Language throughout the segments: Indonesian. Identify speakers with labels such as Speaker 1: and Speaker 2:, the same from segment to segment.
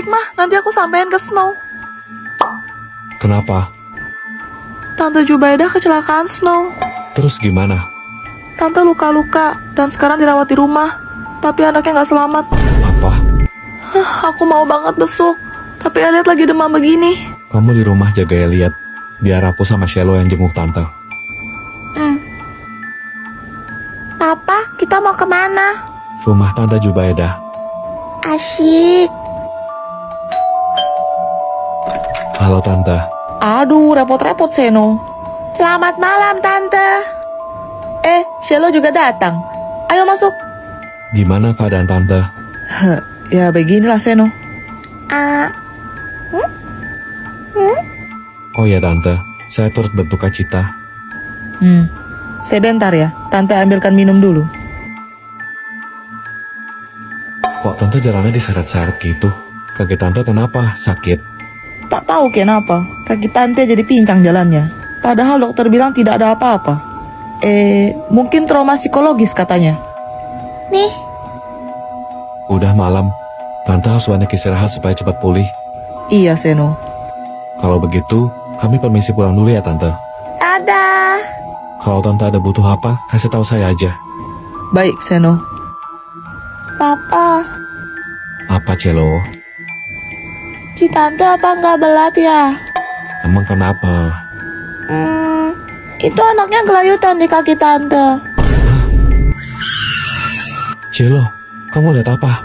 Speaker 1: baik mah, nanti aku sampein ke Snow.
Speaker 2: Kenapa?
Speaker 1: Tante Jubaidah kecelakaan Snow.
Speaker 2: Terus gimana?
Speaker 1: Tante luka-luka dan sekarang dirawat di rumah. Tapi anaknya nggak selamat.
Speaker 2: Apa?
Speaker 1: Aku mau banget besuk. Tapi Elliot lagi demam begini.
Speaker 2: Kamu di rumah jaga Elliot. Biar aku sama Shelo yang jenguk tante.
Speaker 3: Papa, kita mau kemana?
Speaker 2: Rumah Tante Jubaidah.
Speaker 3: Asyik.
Speaker 2: Halo Tante.
Speaker 1: Aduh, repot-repot Seno.
Speaker 3: Selamat malam, Tante.
Speaker 1: Shelo juga datang. Ayo masuk.
Speaker 2: Gimana keadaan Tante?
Speaker 1: Ya beginilah Seno.
Speaker 2: Oh ya Tante, saya turut berduka cita.
Speaker 1: Sebentar ya, Tante ambilkan minum dulu.
Speaker 2: Kok Tante jalannya diseret-seret gitu? Kaki Tante kenapa? Sakit?
Speaker 1: Tak tahu kenapa, kaki Tante jadi pincang jalannya. Padahal dokter bilang tidak ada apa-apa. Mungkin trauma psikologis katanya.
Speaker 3: Nih,
Speaker 2: Udah malam. Tante harus banyak istirahat supaya cepat pulih.
Speaker 1: Iya Seno.
Speaker 2: Kalau begitu, kami permisi pulang dulu ya Tante.
Speaker 3: dadah.
Speaker 2: Kalau Tante ada butuh apa, kasih tahu saya aja.
Speaker 1: Baik Seno.
Speaker 3: Papa,
Speaker 2: Apa Celo?
Speaker 3: si Tante apa nggak belat ya?
Speaker 2: Emang kenapa?
Speaker 3: Itu anaknya gelayutan di kaki Tante.
Speaker 2: Celo, kamu lihat apa?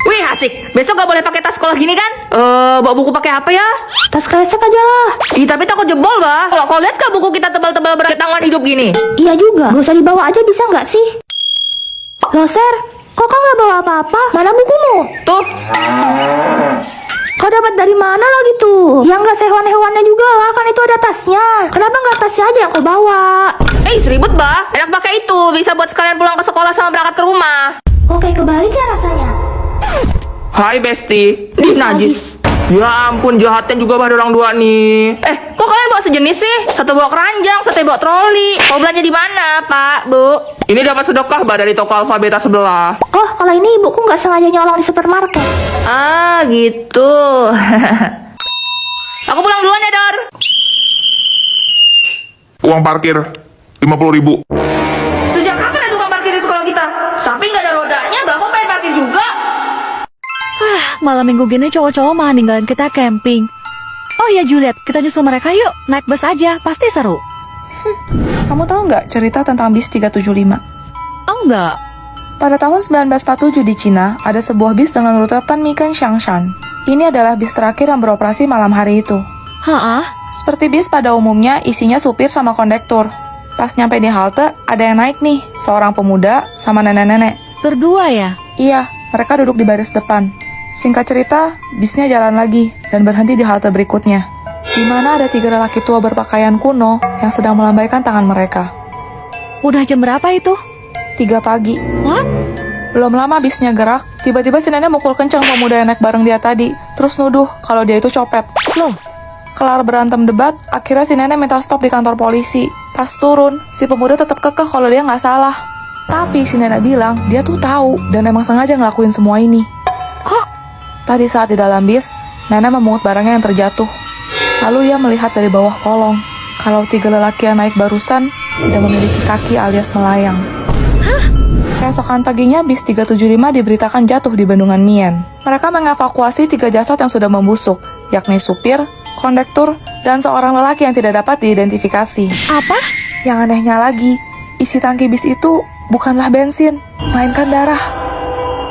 Speaker 4: Wih asik, besok gak boleh pakai tas sekolah gini kan? Bawa buku pakai apa ya?
Speaker 3: Tas kresek aja lah.
Speaker 4: Ih tapi takut jebol bah. Kau lihat gak buku kita tebal-tebal berat tangan hidup gini?
Speaker 3: Iya juga. Gak usah dibawa aja bisa nggak sih? Loh, Ser, kok kau nggak bawa apa-apa? Mana bukumu?
Speaker 4: Tuh,
Speaker 3: Kau dapat dari mana lagi tuh? Ya nggak sehewan-hewannya juga lah, kan itu ada tasnya. Kenapa nggak tasnya aja yang kau bawa?
Speaker 4: seribut bah. Enak pakai itu, bisa buat sekalian pulang ke sekolah sama berangkat ke rumah.
Speaker 3: Oke, kebalik ya rasanya.
Speaker 4: Hai Besti. Ih najis. Ya ampun jahatnya juga bah orang dua nih. Kok kalian bawa sejenis sih? Satu bawa keranjang, satu bawa troli. Mau belanja di mana, Pak, Bu? Ini dapat sedekah bah dari toko Alfabeta sebelah.
Speaker 3: Oh, kalau ini ibuku nggak sengaja nyolong di supermarket.
Speaker 4: Ah, gitu. Aku pulang duluan ya, Dor.
Speaker 5: Uang parkir 50.000.
Speaker 4: Sejak kapan ada tukang parkir di sekolah kita? Sampai nggak ada rodanya, bah, kok pengen parkir juga?
Speaker 6: Malam minggu gini cowok-cowok mah ninggalin kita camping. Oh ya Juliet, kita nyusul mereka yuk. Naik bus aja, pasti seru.
Speaker 1: Kamu tahu nggak cerita tentang bis 375?
Speaker 6: Oh enggak.
Speaker 1: Pada tahun 1947 di Cina, ada sebuah bis dengan rute Panmiken Shangshan. Ini adalah bis terakhir yang beroperasi malam hari itu.
Speaker 6: Hah?
Speaker 1: Seperti bis pada umumnya, isinya supir sama kondektur. Pas nyampe di halte, ada yang naik nih, seorang pemuda sama nenek-nenek.
Speaker 6: Berdua ya?
Speaker 1: Iya, mereka duduk di baris depan. Singkat cerita, bisnya jalan lagi dan berhenti di halte berikutnya, di mana ada 3 lelaki tua berpakaian kuno yang sedang melambaikan tangan mereka.
Speaker 6: Udah jam berapa itu?
Speaker 1: 3 pagi.
Speaker 6: What?
Speaker 1: Belum lama bisnya gerak, tiba-tiba si nenek mukul kencang pemuda yang naik bareng dia tadi, terus nuduh kalau dia itu copet.
Speaker 6: Loh,
Speaker 1: Kelar berantem debat, akhirnya si nenek minta stop di kantor polisi. Pas turun, si pemuda tetap kekeh kalau dia nggak salah. Tapi si nenek bilang dia tuh tahu dan emang sengaja ngelakuin semua ini.
Speaker 6: kok?
Speaker 1: Tadi saat di dalam bis, nenek memungut barangnya yang terjatuh. Lalu ia melihat dari bawah kolong, kalau 3 lelaki yang naik barusan tidak memiliki kaki alias melayang. Keesokan paginya, bis 375 diberitakan jatuh di Bendungan Mien. Mereka mengevakuasi 3 jasad yang sudah membusuk, yakni supir, kondektur, dan seorang lelaki yang tidak dapat diidentifikasi.
Speaker 6: Apa?
Speaker 1: Yang anehnya lagi, isi tangki bis itu bukanlah bensin, melainkan darah.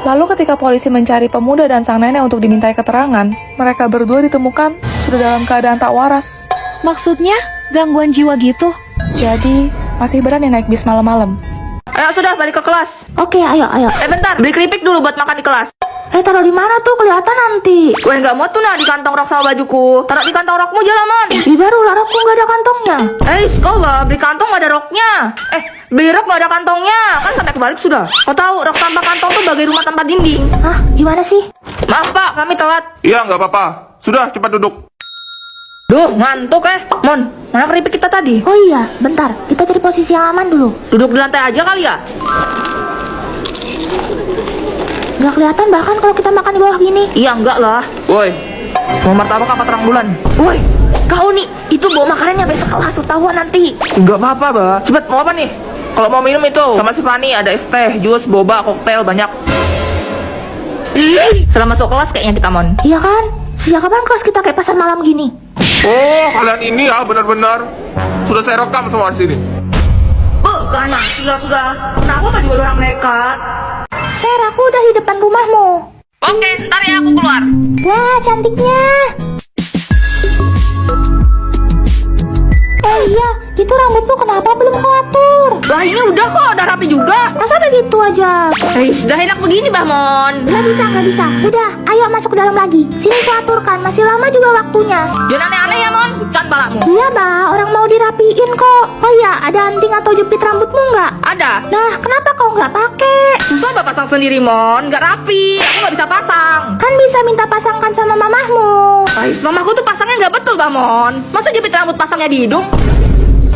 Speaker 1: Lalu ketika polisi mencari pemuda dan sang nenek untuk dimintai keterangan, mereka berdua ditemukan sudah dalam keadaan tak waras.
Speaker 6: Maksudnya gangguan jiwa gitu?
Speaker 1: Jadi, masih berani naik bis malam-malam.
Speaker 4: Ayo sudah balik ke kelas.
Speaker 3: Oke, ayo.
Speaker 4: Bentar, beli keripik dulu buat makan di kelas.
Speaker 3: Taruh di mana tuh? Kelihatan nanti.
Speaker 4: Weh nggak mau tuh nah di kantong rok sama bajuku. Taruh di kantong rokmu Jalamon.
Speaker 3: Ih, baru lah, rokku nggak ada kantongnya.
Speaker 4: Sekolah beli kantong nggak ada roknya. Beli rok nggak ada kantongnya. Kan sampai kebalik sudah. Kau tahu rok tanpa kantong tuh bagai rumah tanpa dinding.
Speaker 3: Hah, gimana sih?
Speaker 4: Maaf Pak, kami telat.
Speaker 5: Iya, nggak apa-apa. Sudah, cepat duduk.
Speaker 4: Duh, ngantuk Mon, mana keripik kita tadi?
Speaker 3: Oh iya, bentar. Kita cari posisi yang aman dulu.
Speaker 4: Duduk di lantai aja kali ya?
Speaker 3: Nggak kelihatan bahkan kalau kita makan di bawah gini.
Speaker 4: Iya enggak lah. Woi, mau martabak apa terang bulan?
Speaker 3: Woi, kau nih, itu bawa makanannya sampai sekelas ketahuan nanti.
Speaker 4: Enggak apa-apa, Bah. Cepet, mau apa nih? Kalau mau minum itu, sama si Fani ada es teh, jus, boba, koktail, banyak. Setelah masuk kelas kayaknya kita mon.
Speaker 3: Iya kan? Sejak kapan kelas kita kayak pasar malam gini?
Speaker 5: Oh, kalian ini ya benar-benar. Sudah saya rekam semua di sini.
Speaker 4: Karena sudah. Kenapa tadi orang nekat?
Speaker 3: Ser, aku udah di depan rumahmu.
Speaker 4: Oke, ntar ya aku keluar.
Speaker 3: Wah, cantiknya. Oh iya, itu rambutmu kenapa belum kau atur?
Speaker 4: Lah ini udah kok, udah rapi juga.
Speaker 3: Masa begitu aja?
Speaker 4: Sudah enak begini, Bah Mon.
Speaker 3: Nggak bisa. Udah, ayo masuk ke dalam lagi. Sini ku aturkan, masih lama juga waktunya.
Speaker 4: Jangan aneh-aneh ya, Mon. Bucan balakmu.
Speaker 3: Iya, Bah, orang mau dirapiin kok. Oh iya, ada anting atau jepit rambutmu nggak?
Speaker 4: Ada.
Speaker 3: Nah, kenapa kau nggak pakai?
Speaker 4: Susah Bah pasang sendiri, Mon. Nggak rapi. Aku nggak bisa pasang.
Speaker 3: Kan bisa minta pasangkan sama mamahmu.
Speaker 4: Ais, mamaku tuh pasangnya nggak betul, Bah Mon. Masa jepit rambut pasangnya di hidung?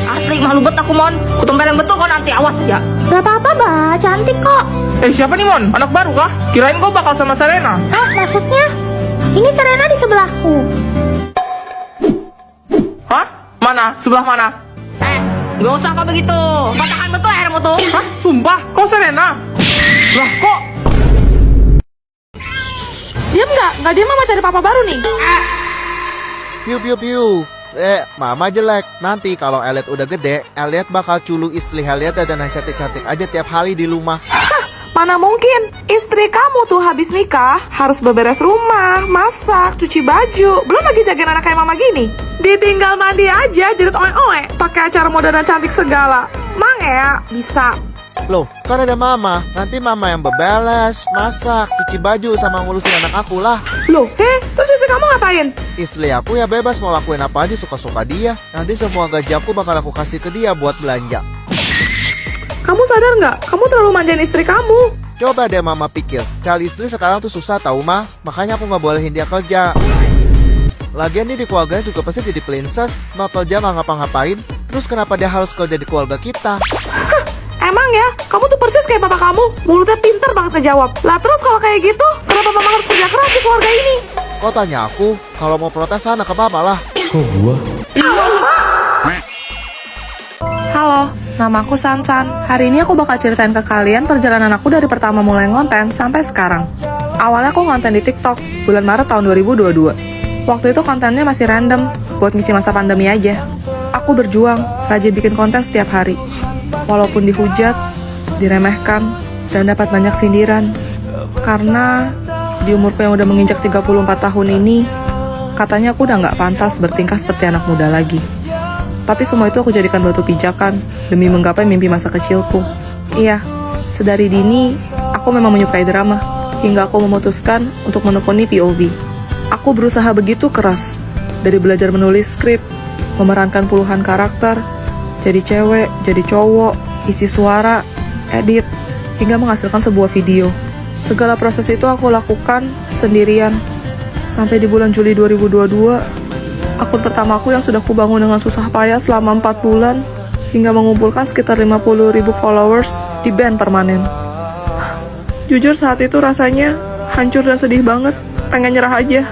Speaker 4: Asli malu bet aku, Mon. Kutumperin betul kok nanti, awas ya.
Speaker 3: Gak apa-apa, Bah, cantik kok.
Speaker 5: Siapa nih, Mon? Anak baru kah? Kirain kau bakal sama Serena.
Speaker 3: Hah, maksudnya? Ini Serena di sebelahku.
Speaker 5: Hah? Mana? Sebelah mana?
Speaker 4: Nggak usah kok begitu. Patahkan betul airmu tuh.
Speaker 5: Hah? Sumpah? Kau Serena? Lah, kok?
Speaker 1: Diam nggak? Nggak diam mama cari papa baru nih.
Speaker 7: Piu piu piu. Mama jelek. Nanti kalau Elliot udah gede, Elliot bakal culu istri Elliot dan cantik-cantik aja tiap hari di rumah.
Speaker 1: Mana mungkin? Istri kamu tuh habis nikah harus beberes rumah, masak, cuci baju, belum lagi jagain anak kayak mama gini. Ditinggal mandi aja jadi oe-oe, pakai acara moda dan cantik segala. Mang ya, bisa.
Speaker 7: Loh, kan ada mama. Nanti mama yang beberes, masak, cuci baju, sama ngurusin anak aku lah.
Speaker 1: Loh, terus istri kamu ngapain?
Speaker 7: Istri aku ya bebas mau lakuin apa aja suka-suka dia. Nanti semua gaji aku bakal aku kasih ke dia buat belanja.
Speaker 1: Kamu sadar nggak? Kamu terlalu manjain istri kamu.
Speaker 7: Coba deh mama pikir, cari istri sekarang tuh susah tau mah. Makanya aku nggak bolehin dia kerja. Lagian nih di keluarganya juga pasti jadi princess. Mau kerja nggak ngapa-ngapain. Terus kenapa dia harus kerja di keluarga kita?
Speaker 1: Emang ya, kamu tuh persis kayak papa kamu. Mulutnya pinter banget ngejawab. Lah terus kalau kayak gitu, kenapa mama harus kerja keras di keluarga ini?
Speaker 7: Kok tanya aku? Kalau mau protes sana ke papa lah.
Speaker 2: Kok gua?
Speaker 1: Halo, nama aku Sansan. Hari ini aku bakal ceritain ke kalian perjalanan aku dari pertama mulai ngonten sampai sekarang. Awalnya aku ngonten di TikTok, bulan Maret tahun 2022. Waktu itu kontennya masih random, buat ngisi masa pandemi aja. Aku berjuang, rajin bikin konten setiap hari. Walaupun dihujat, diremehkan, dan dapat banyak sindiran. Karena di umurku yang udah menginjak 34 tahun ini, katanya aku udah nggak pantas bertingkah seperti anak muda lagi. Tapi semua itu aku jadikan batu pijakan demi menggapai mimpi masa kecilku. Iya, sedari dini, aku memang menyukai drama, hingga aku memutuskan untuk menekuni POV. Aku berusaha begitu keras, dari belajar menulis skrip, memerankan puluhan karakter, jadi cewek, jadi cowok, isi suara, edit, hingga menghasilkan sebuah video. Segala proses itu aku lakukan sendirian. Sampai di bulan Juli 2022, akun pertamaku yang sudah kubangun dengan susah payah selama 4 bulan, hingga mengumpulkan sekitar 50.000 followers, di-ban permanen. Jujur saat itu rasanya hancur dan sedih banget, pengen nyerah aja.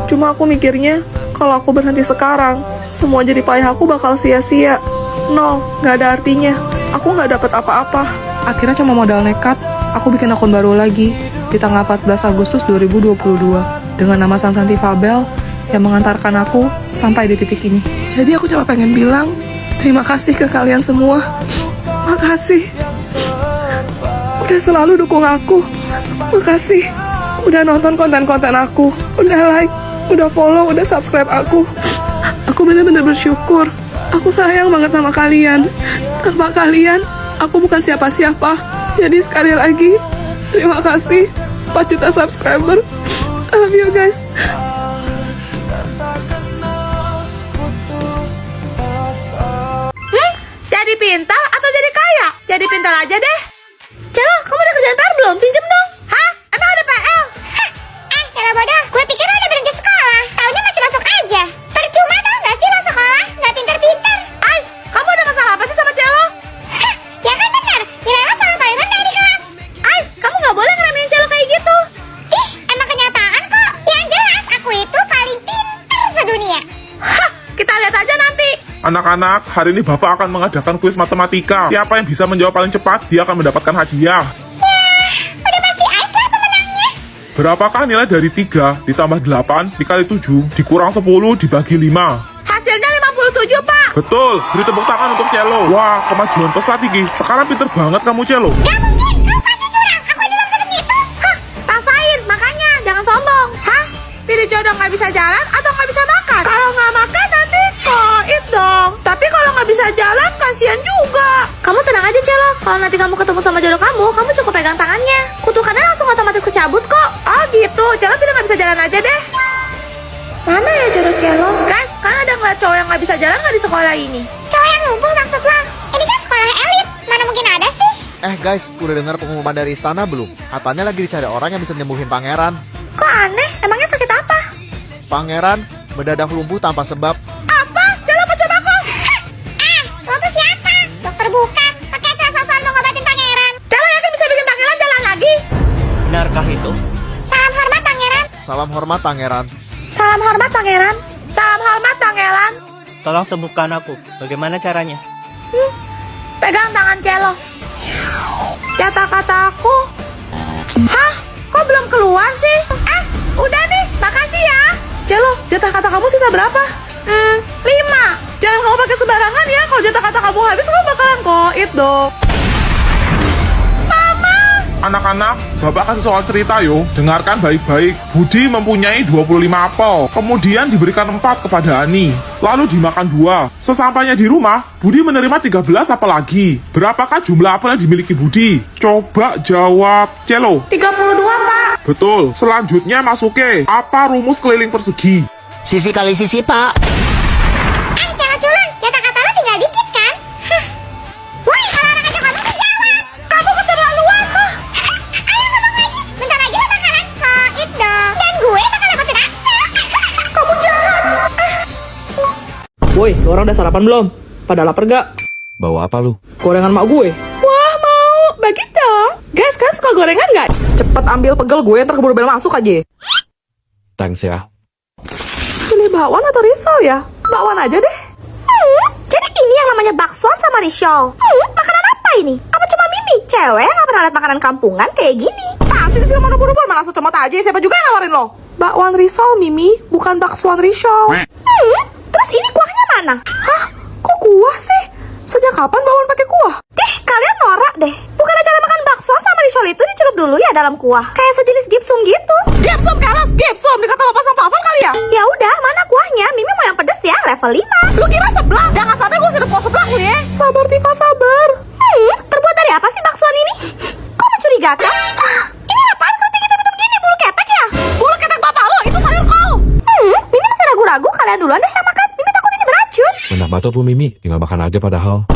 Speaker 1: Cuma aku mikirnya, kalau aku berhenti sekarang, semua jadi payah aku bakal sia-sia. Nol, gak ada artinya. Aku gak dapat apa-apa. Akhirnya cuma modal nekat, aku bikin akun baru lagi di tanggal 14 Agustus 2022 dengan nama Sansanti Fabel yang mengantarkan aku sampai di titik ini. Jadi aku cuma pengen bilang terima kasih ke kalian semua. Makasih. Udah selalu dukung aku. Makasih. Udah nonton konten-konten aku. Udah like, udah follow, udah subscribe aku. Aku bener-bener bersyukur. Aku sayang banget sama kalian. Tanpa kalian, aku bukan siapa-siapa. Jadi sekali lagi, terima kasih 4 juta subscriber. I love you guys. Jadi pintar atau jadi kaya? Jadi pintar aja deh.
Speaker 3: Celo, kamu udah kerjaan PR belum? Pinjem dong.
Speaker 1: Hah? Emang ada PL?
Speaker 3: Celo bodoh, gue pikir lo udah berhenti sekolah. Taunya masih masuk aja. Percuma tau gak sih lo sekolah? Gak pinter-pinter.
Speaker 1: Ais, kamu ada masalah apa sih sama Celo?
Speaker 3: Ya kan bener, nilai lo selalu paling rendah di kelas.
Speaker 6: Ais, kamu nggak boleh ngeremehin Celo kayak gitu.
Speaker 5: Anak-anak, hari ini Bapak akan mengadakan kuis matematika. Siapa yang bisa menjawab paling cepat, dia akan mendapatkan hadiah.
Speaker 3: Udah pasti Ais lah pemenangnya.
Speaker 5: Berapakah nilai dari 3 ditambah 8 dikali 7 dikurang 10 dibagi 5?
Speaker 4: Hasilnya 57, Pak.
Speaker 5: Betul, beri tepuk tangan untuk Celo. Wah, kemajuan pesat iki. Sekarang pinter banget kamu, Celo.
Speaker 3: Gak mungkin, kamu pasti curang. Aku aja langsung segitu.
Speaker 4: Hah, rasain, makanya jangan sombong. Hah? Pilih jodoh nggak bisa jalan atau nggak bisa makan? Kalau nggak makan nanti koit dong. Tapi kalau nggak bisa jalan, kasihan juga.
Speaker 3: Kamu tenang aja, Celo. Kalau nanti kamu ketemu sama jodoh kamu cukup pegang tangannya. Kutukannya langsung otomatis kecabut kok.
Speaker 4: Oh gitu, Celo pilih nggak bisa jalan aja deh. Mana ya jodoh Celo? Guys, kan ada ngeliat cowok yang nggak bisa jalan nggak di sekolah ini?
Speaker 3: Cowok yang lumpuh maksud lo? Ini kan sekolah elit. Mana mungkin ada sih?
Speaker 7: Guys, udah dengar pengumuman dari istana belum? Katanya lagi dicari orang yang bisa nyembuhin pangeran.
Speaker 3: Kok aneh? Emangnya sakit apa?
Speaker 7: Pangeran mendadak lumpuh tanpa sebab.
Speaker 4: Apa? Celo mau coba kok?
Speaker 3: Lo tuh siapa? Dokter bukan. Pakai asal-asalan mau ngobatin pangeran.
Speaker 4: Celo yakin bisa bikin pangeran jalan lagi?
Speaker 8: Benarkah itu?
Speaker 3: Salam hormat pangeran.
Speaker 7: Salam hormat pangeran.
Speaker 3: Salam hormat pangeran.
Speaker 4: Salam hormat pangeran.
Speaker 8: Tolong sembuhkan aku. Bagaimana caranya?
Speaker 4: Pegang tangan Celo. Kata-kataku. Hah? Kok belum keluar sih? Udah nih, makasih ya.
Speaker 1: Celo, jatah kata kamu sisa berapa?
Speaker 4: 5.
Speaker 1: Jangan kamu pakai sembarangan ya. Kalau jatah kata kamu habis, kamu bakalan koit dong.
Speaker 5: Anak-anak, Bapak kasih soal cerita yo. Dengarkan baik-baik. Budi mempunyai 25 apel. Kemudian diberikan 4 kepada Ani. Lalu dimakan 2. Sesampainya di rumah, Budi menerima 13 apel lagi. Berapakah jumlah apel yang dimiliki Budi? Coba jawab, Celo.
Speaker 4: 32, Pak.
Speaker 5: Betul. Selanjutnya masuke. Apa rumus keliling persegi?
Speaker 8: Sisi kali sisi, Pak.
Speaker 3: Jangan culang. Jatah kata lo tinggal dikit kan? Woi, kalau orang aja ngomong tuh jawab. Kamu keterlaluan. Ayo ngomong lagi. Bentar lagi lo bakalan koit dong. Dan gue bakal dapetin Axel.
Speaker 4: Kamu jahat.
Speaker 1: Woi, lu orang udah sarapan belum? Pada lapar gak?
Speaker 2: Bawa apa lu?
Speaker 1: Gorengan mak gue. Wah, mau. Bagi dong. Guys, kalian suka gorengan gak? Cepet ambil pegel gue, ntar keburu bel masuk aja.
Speaker 2: Thanks ya.
Speaker 1: Pilih bakwan atau risol ya? Bakwan aja deh.
Speaker 3: Jadi ini yang namanya baksoan sama risol. Makanan apa ini? Apa cuma Mimi? Cewek yang gak pernah lihat makanan kampungan kayak gini.
Speaker 1: Pasti di sini mana buru-buru, mana langsung comot aja. Siapa juga yang nawarin lo? Bakwan risol, Mimi. Bukan baksoan risol.
Speaker 3: Terus ini kuahnya mana?
Speaker 1: Hah? Kok kuah sih? Sejak kapan bakwan pakai kuah?
Speaker 3: Kalian norak deh. Bukannya cara makan baksoan sama risol itu dicelup dulu ya dalam kuah? Kayak sejenis gipsum gitu.
Speaker 1: Gipsum kelas, gipsum. Dikata bapak sama Pavel kali ya?
Speaker 3: Ya udah, mana kuahnya? Mimi mau yang pedes ya, level 5.
Speaker 1: Lu kira seblak? Jangan sampai gue sirup kuah seblak lu ya. Sabar, Tika, sabar.
Speaker 3: Terbuat dari apa sih baksoan ini? Kok mencurigakan? Ini apaan keriting hitam-hitam begini? Bulu ketek ya?
Speaker 1: Bulu ketek bapak lo, itu sayur kol.
Speaker 3: Mimi masih ragu-ragu. Kalian duluan deh yang makan. Mimi takut ini beracun.
Speaker 2: Menambah tuh Bu Mimi, tinggal makan aja padahal.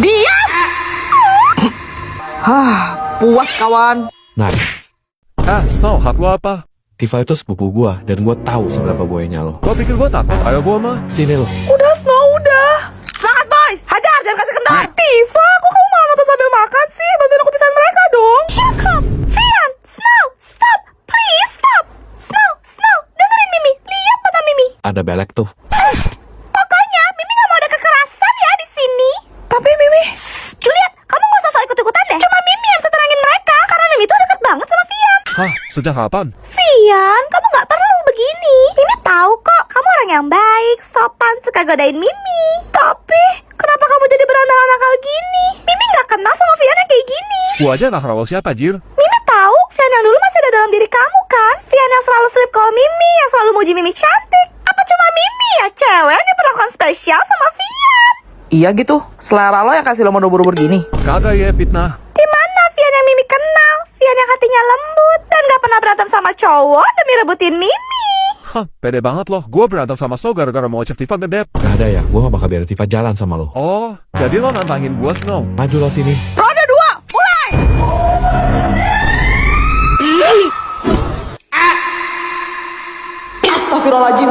Speaker 1: Diam! Puas kawan.
Speaker 2: Nice. Snow, hak lo apa? Tifa itu sepupu gua, dan gua tahu seberapa buayanya lo.
Speaker 5: Lo pikir gue takut? Ayo gue mah.
Speaker 2: Sini lo.
Speaker 1: Udah, Snow, udah. Semangat, boys. Hajar, jangan kasih kendor. Tifa, kok kamu malah nonton sambil makan sih? Bantuin aku pisahin mereka dong.
Speaker 3: Shut up! Fian! Snow! Stop! Please stop! Snow! Dengerin Mimi! Lihat mata Mimi!
Speaker 2: Ada belek tuh.
Speaker 3: Pokoknya Mimi gak mau ada kekerasan ya di sini.
Speaker 1: Tapi, Mimi.
Speaker 3: Juliet, kamu gak usah sok ikut-ikutan deh. Cuma Mimi yang bisa tenangin mereka. Karena Mimi tuh deket banget sama Fian.
Speaker 5: Hah? Sejak kapan?
Speaker 3: Fian, kamu gak perlu begini. Mimi tahu kok, kamu orang yang baik, sopan, suka godain Mimi. Tapi, kenapa kamu jadi berandalan nakal gini? Mimi gak kenal sama Fian yang kayak gini.
Speaker 5: Gue aja gak kenal siapa, Jir.
Speaker 3: Mimi tahu, Fian yang dulu masih ada dalam diri kamu kan? Fian yang selalu slip call Mimi, yang selalu muji Mimi cantik. Apa cuma Mimi ya cewek yang diperlakukan spesial sama Fian?
Speaker 1: Iya gitu, selera lo yang kasih lo buru-buru gini.
Speaker 5: Kagak ya, fitnah.
Speaker 3: Di mana Fian yang Mimi kenal? Fian yang hatinya lembut dan gak pernah berantem sama cowok demi rebutin Mimi.
Speaker 5: Hah, pede banget loh. Gue berantem sama Snow gara-gara mau cek Tifa ngedep.
Speaker 2: Gak ada ya, gua gak bakal biarin Tifa jalan sama lo.
Speaker 5: Oh, jadi lo nantangin gue, Snow.
Speaker 2: Maju lo sini.
Speaker 1: Ronde 2, mulai! Astagfirullahaladzim.